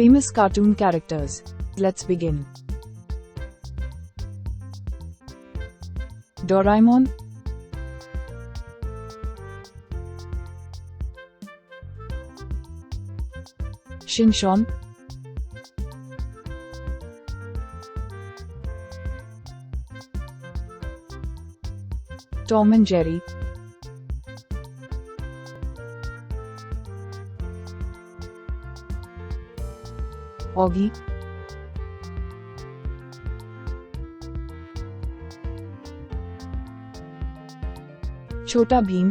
Famous cartoon characters. Let's begin. Doraemon, Shinchan, Tom and Jerry, Augie, Chota Bheem,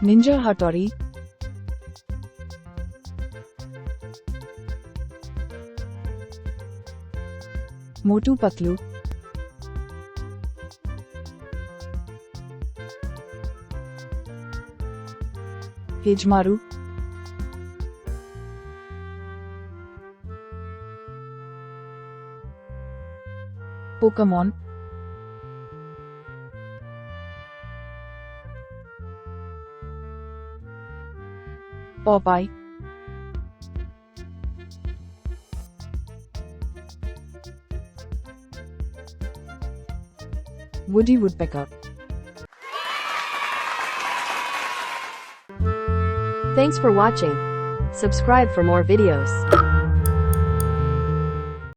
Ninja Hattori, Motu Patlu, Hejmaru, Pokemon, Popeye, Woody Woodpecker. Thanks for watching. Subscribe for more videos.